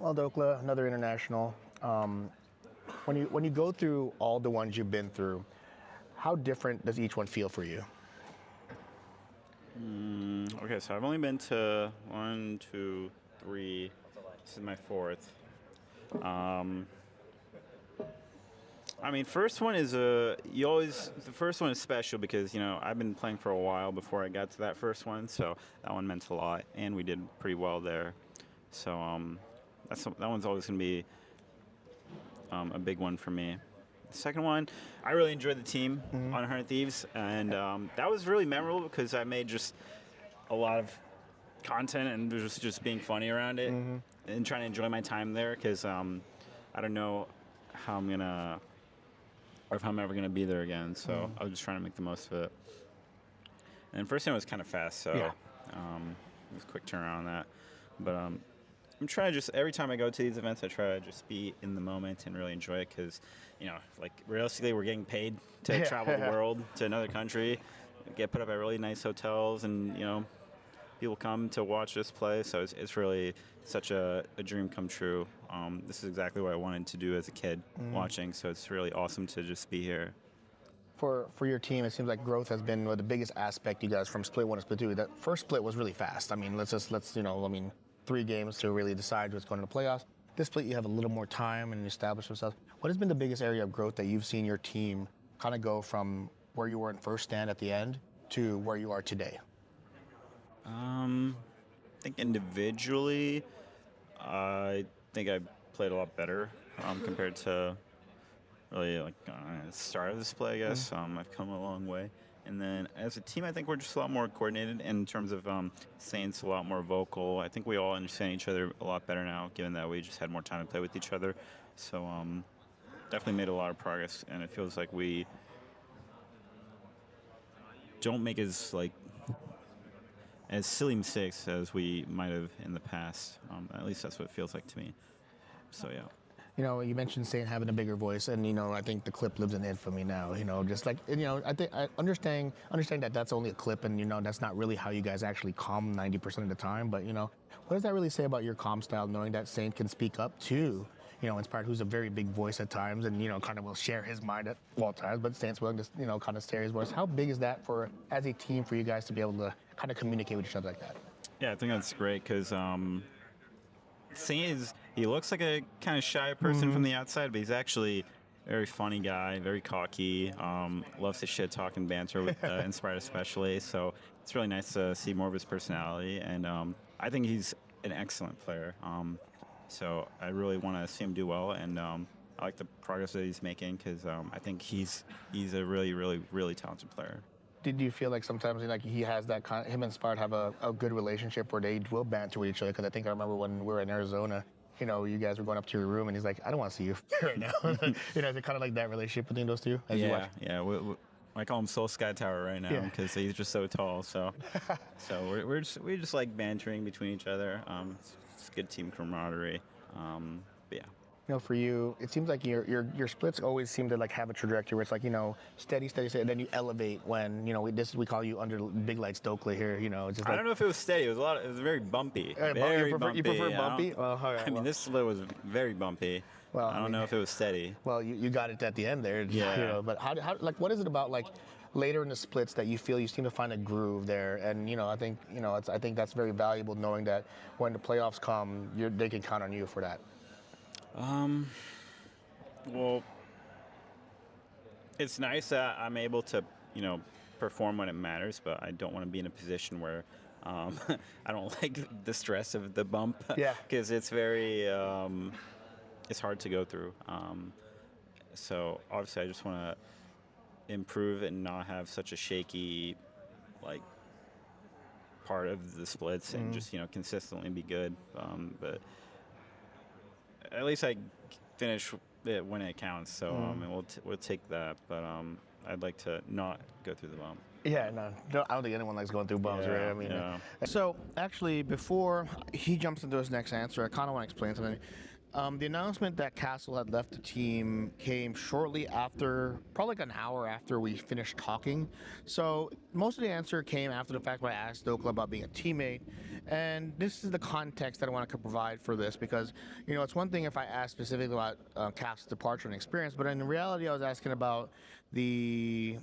Well, Dhokla, another international. When you go through all the ones you've been through, how different does each one feel for you? Okay, so I've only been to 1, 2, 3. This is my fourth. I mean, first one is the first one is special because I've been playing for a while before I got to that first one, so that one meant a lot, and we did pretty well there. So that one's always gonna be a big one for me. The second one, I really enjoyed the team on 100 Thieves, and that was really memorable because I made just a lot of content and just being funny around it and trying to enjoy my time there because I don't know how I'm gonna or if I'm ever gonna be there again. So I was just trying to make the most of it. And first time was kind of fast, so Yeah. it was a quick turnaround on that. But I'm trying to just every time I go to these events, I try to just be in the moment and really enjoy it because, like realistically, we're getting paid to travel the world to another country, get put up at really nice hotels, and people come to watch us play. So it's really such a dream come true. This is exactly what I wanted to do as a kid watching. So it's really awesome to just be here. For your team, it seems like growth has been the biggest aspect you guys from split one to split two. That first split was really fast. I mean, let's 3 games to really decide what's going to the playoffs. This split, you have a little more time and establish yourself. What has been the biggest area of growth that you've seen your team kind of go from where you were in first stand at the end to where you are today? I think individually, I think I played a lot better compared to really like the start of this play. I guess I've come a long way. And then as a team, I think we're just a lot more coordinated in terms of Saints a lot more vocal. I think we all understand each other a lot better now, given that we just had more time to play with each other. So definitely made a lot of progress, and it feels like we don't make as silly mistakes as we might have in the past. At least that's what it feels like to me. So yeah. You mentioned Saint having a bigger voice, and I think the clip lives in infamy now. Just like I think I understand that that's only a clip, and that's not really how you guys actually calm 90% of the time. But what does that really say about your calm style, knowing that Saint can speak up to Inspired, who's a very big voice at times, and kind of will share his mind at all times, but Saint's willing to kind of share his voice. How big is that for as a team for you guys to be able to kind of communicate with each other like that? Yeah, I think that's great because he looks like a kind of shy person from the outside, but he's actually a very funny guy, very cocky, loves to shit talk and banter with Inspired especially. So it's really nice to see more of his personality, and I think he's an excellent player. So I really want to see him do well, and I like the progress that he's making because I think he's a really, really, really talented player. Did you feel like sometimes he has that kind him and Inspired have a good relationship where they will banter with each other? Because I think I remember when we were in Arizona, you guys were going up to your room and he's like, I don't want to see you right now. Is it kind of like that relationship between those two? As you watch? Yeah. I call him Soul Sky Tower right now because he's just so tall. So we just like bantering between each other. It's good team camaraderie. But yeah. For you, it seems like your splits always seem to have a trajectory where it's steady, and then you elevate when we call you under big lights Dhokla here. It's just I don't know if it was steady. It was very bumpy. Very bumpy. You prefer bumpy? Well, all right, I mean, this split was very bumpy. Well, I don't know if it was steady. Well, you got it at the end there. Yeah. But how what is it about later in the splits that you feel you seem to find a groove there? And I think I think that's very valuable, knowing that when the playoffs come, they can count on you for that. Well, it's nice that I'm able to, perform when it matters, but I don't want to be in a position where I don't like the stress of the bump. Yeah. Because it's very, it's hard to go through. So obviously I just want to improve and not have such a shaky, part of the splits and just, consistently be good. But at least I finish it when it counts, so we'll take that. But I'd like to not go through the bump. Yeah, no, I don't think anyone likes going through bumps, right? I mean, So actually, before he jumps into his next answer, I kind of want to explain something. The announcement that Castle had left the team came shortly after, probably like an hour after we finished talking. So most of the answer came after the fact when I asked Dhokla about being a teammate. And this is the context that I want to provide for this because, it's one thing if I asked specifically about Castle's departure and experience, but in reality, I was asking about the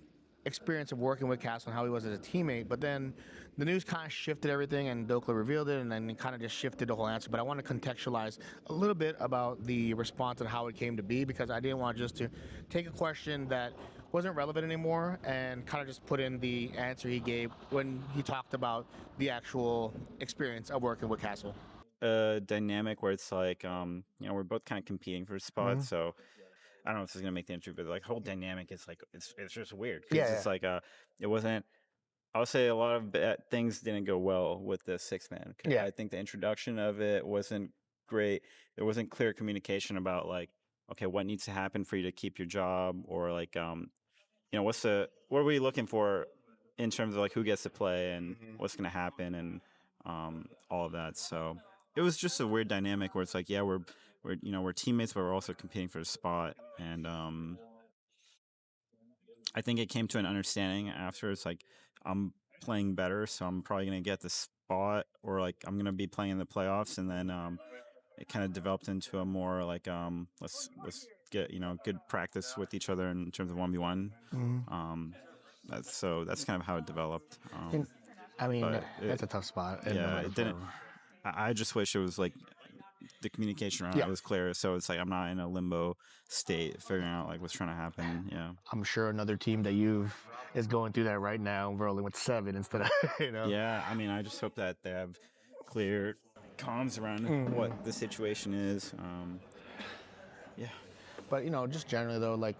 experience of working with Castle and how he was as a teammate. But then the news kind of shifted everything, and Dhokla revealed it, and then it kind of just shifted the whole answer. But I want to contextualize a little bit about the response and how it came to be, because I didn't want just to take a question that wasn't relevant anymore and kind of just put in the answer he gave when he talked about the actual experience of working with Castle. A dynamic where it's like, we're both kind of competing for spots. So I don't know if this is gonna make the entry, but like whole dynamic is like it's just weird because Yeah, it's like it wasn't. I would say a lot of things didn't go well with the 6 man. yeah. I think the introduction of it wasn't great. There wasn't clear communication about like, okay, what needs to happen for you to keep your job, or like, what are we looking for in terms of like who gets to play and what's going to happen, and all of that. So it was just a weird dynamic where it's like, yeah, we're teammates, but we're also competing for a spot, and I think it came to an understanding after. It's like I'm playing better, so I'm probably gonna get the spot, or like I'm gonna be playing in the playoffs, and then it kind of developed into a more like let's get good practice with each other in terms of 1v1. Um, that's kind of how it developed. And, I mean, But that's a tough spot. And yeah, it didn't. I just wish it was like the communication around it was clear. So it's like I'm not in a limbo state figuring out like what's trying to happen. Yeah. I'm sure another team that you've is going through that right now, rolling with 7 instead of Yeah, I mean, I just hope that they have clear comms around what the situation is. Yeah. But just generally though, like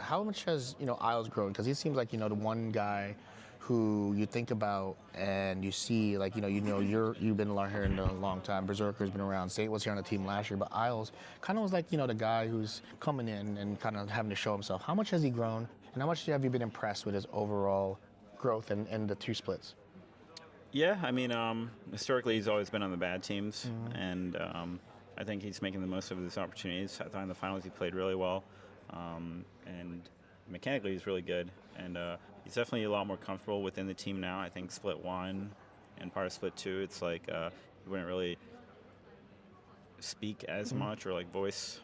how much has Isles grown? Because he seems like the one guy who you think about and you see like you've been here in a long time. Berserker's been around. State was here on the team last year, but Isles kind of was like the guy who's coming in and kind of having to show himself. How much has he grown, and how much have you been impressed with his overall growth in the 2 splits? Yeah, I mean, historically he's always been on the bad teams, and I think he's making the most of his opportunities. I thought in the finals he played really well, and mechanically he's really good, and he's definitely a lot more comfortable within the team now. I think split 1 and part of split 2, it's like he wouldn't really speak as much or like voice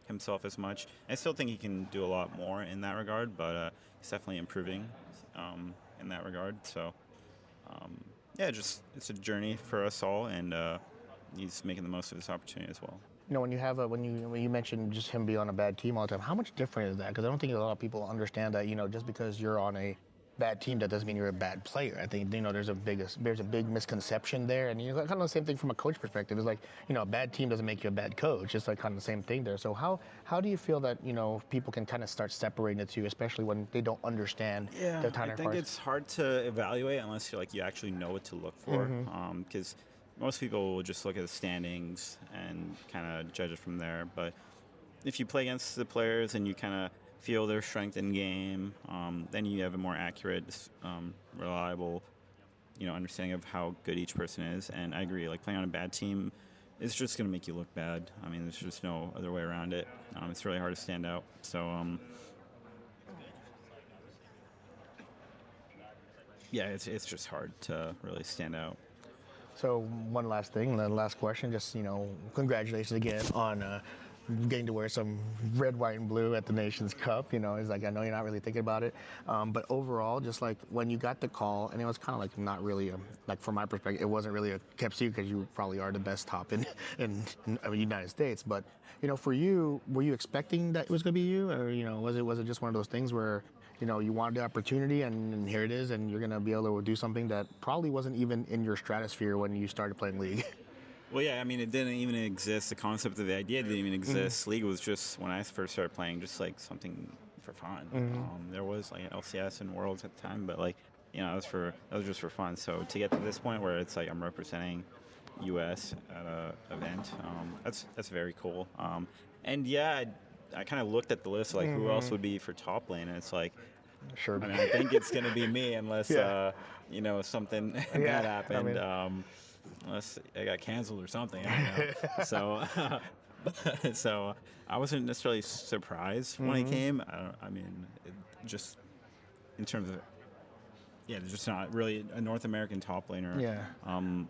himself as much. I still think he can do a lot more in that regard, but he's definitely improving in that regard. So. Yeah, just it's a journey for us all, and he's making the most of his opportunity as well. When you have when you mentioned just him being on a bad team all the time, how much different is that? Because I don't think a lot of people understand that just because you're on a bad team, that doesn't mean you're a bad player. I think there's a big misconception there, and kind of the same thing from a coach perspective. It's like a bad team doesn't make you a bad coach. It's like kind of the same thing there. So how do you feel that people can kind of start separating the two, especially when they don't understand the I think it's hard to evaluate unless you actually know what to look for, because most people will just look at the standings and kind of judge it from there. But if you play against the players and you kind of feel their strength in game, then you have a more accurate, reliable, understanding of how good each person is. And I agree, like playing on a bad team is just going to make you look bad. I mean, there's just no other way around it. It's really hard to stand out. So, yeah, it's just hard to really stand out. So one last thing, the last question, just congratulations again on getting to wear some red, white, and blue at the Nations Cup. It's like I know you're not really thinking about it, but overall, just like when you got the call, and it was kind of like not really like from my perspective, it wasn't really a kept secret because you probably are the best top in the United States. But for you, were you expecting that it was going to be you, or was it just one of those things where you wanted the opportunity, and here it is, and you're going to be able to do something that probably wasn't even in your stratosphere when you started playing League? Well, yeah, I mean, it didn't even exist. The concept of the idea didn't even exist. League was just, when I first started playing, just like something for fun. There was like LCS and Worlds at the time, but like, that was just for fun. So to get to this point where it's like I'm representing U.S. at a event, that's very cool. And yeah, I kind of looked at the list, like who else would be for top lane, and it's like, Sure. I mean, I think it's going to be me unless, something bad happened. unless I got canceled or something. I don't know. So I wasn't necessarily surprised when he came. I mean, just in terms of, yeah, just not really a North American top laner. Yeah. I'm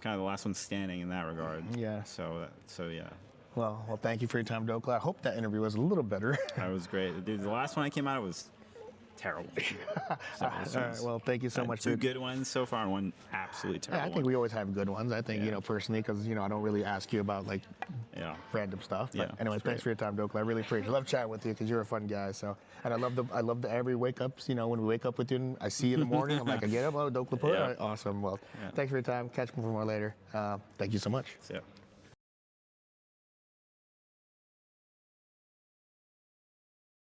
kind of the last one standing in that regard. Yeah. So yeah. Well, thank you for your time, Dhokla. I hope that interview was a little better. That was great. Dude, the last one I came out, it was terrible. So All right. Well, thank you so much. Two good ones so far and one absolutely terrible Yeah, I think we always have good ones. I think, Yeah. personally, because, I don't really ask you about, like, Yeah. random stuff. But Yeah, anyway, it's thanks for your time, Dhokla. I really appreciate it. I love chatting with you because you're a fun guy. So, and I love the every wake ups. When we wake up with you, and I see you in the morning. I'm like, I get up, oh, Dhokla put. Yeah. All right, awesome. Well, Yeah. thanks for your time. Catch me for more later. Thank you so much. So, yeah.